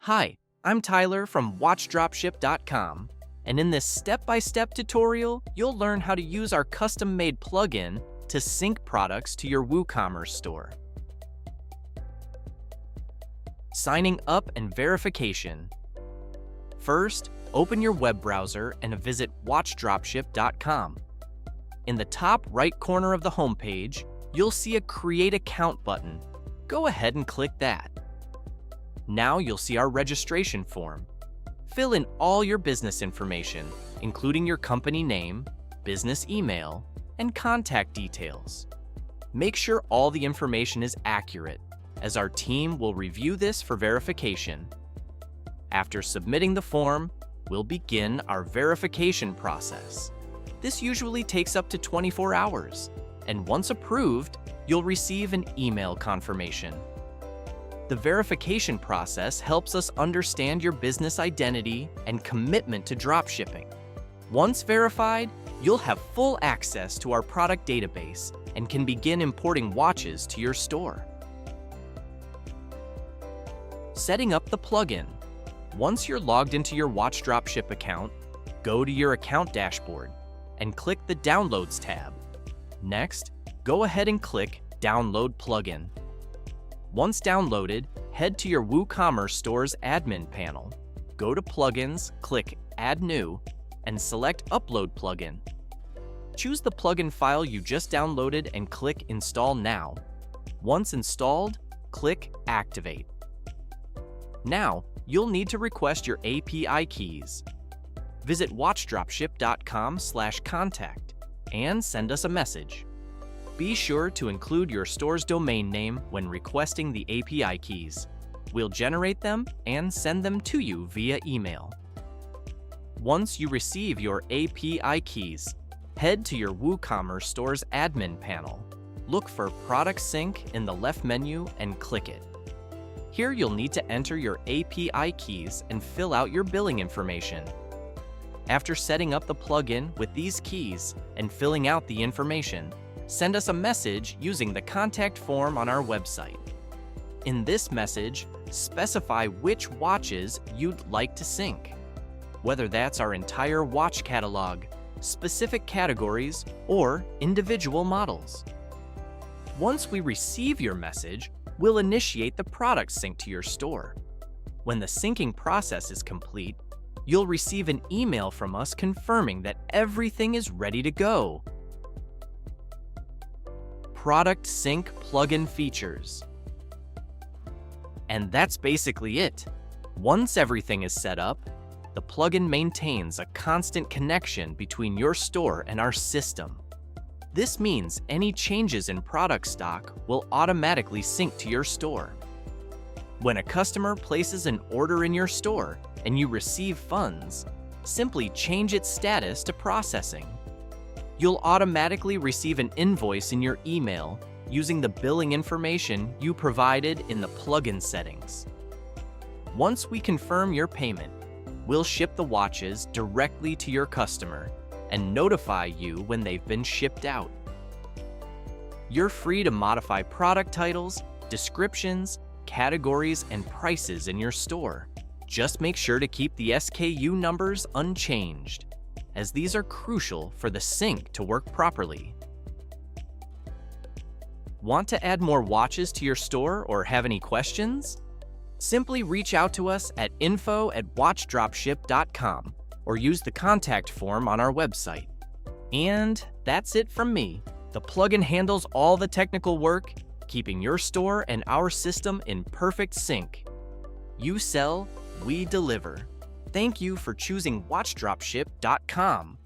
Hi, I'm Tyler from WatchDropship.com, and in this step-by-step tutorial, you'll learn how to use our custom-made plugin to sync products to your WooCommerce store. Signing up and verification. First, open your web browser and visit WatchDropship.com. In the top right corner of the homepage, you'll see a Create Account button. Go ahead and click that. Now you'll see our registration form. Fill in all your business information, including your company name, business email, and contact details. Make sure all the information is accurate, as our team will review this for verification. After submitting the form, we'll begin our verification process. This usually takes up to 24 hours, and once approved, you'll receive an email confirmation. The verification process helps us understand your business identity and commitment to dropshipping. Once verified, you'll have full access to our product database and can begin importing watches to your store. Setting up the plugin. Once you're logged into your Watch Dropship account, go to your account dashboard and click the Downloads tab. Next, go ahead and click Download Plugin. Once downloaded, head to your WooCommerce store's admin panel. Go to Plugins, click Add New, and select Upload Plugin. Choose the plugin file you just downloaded and click Install Now. Once installed, click Activate. Now, you'll need to request your API keys. Visit watchdropship.com/contact and send us a message. Be sure to include your store's domain name when requesting the API keys. We'll generate them and send them to you via email. Once you receive your API keys, head to your WooCommerce store's admin panel. Look for Product Sync in the left menu and click it. Here you'll need to enter your API keys and fill out your billing information. After setting up the plugin with these keys and filling out the information, send us a message using the contact form on our website. In this message, specify which watches you'd like to sync, whether that's our entire watch catalog, specific categories, or individual models. Once we receive your message, we'll initiate the product sync to your store. When the syncing process is complete, you'll receive an email from us confirming that everything is ready to go. Product Sync plugin features. And that's basically it. Once everything is set up, the plugin maintains a constant connection between your store and our system. This means any changes in product stock will automatically sync to your store. When a customer places an order in your store and you receive funds, simply change its status to processing. You'll automatically receive an invoice in your email using the billing information you provided in the plugin settings. Once we confirm your payment, we'll ship the watches directly to your customer and notify you when they've been shipped out. You're free to modify product titles, descriptions, categories, and prices in your store. Just make sure to keep the SKU numbers unchanged, as these are crucial for the sync to work properly. Want to add more watches to your store or have any questions? Simply reach out to us at info@watchdropship.com or use the contact form on our website. And that's it from me. The plugin handles all the technical work, keeping your store and our system in perfect sync. You sell, we deliver. Thank you for choosing WatchDropship.com.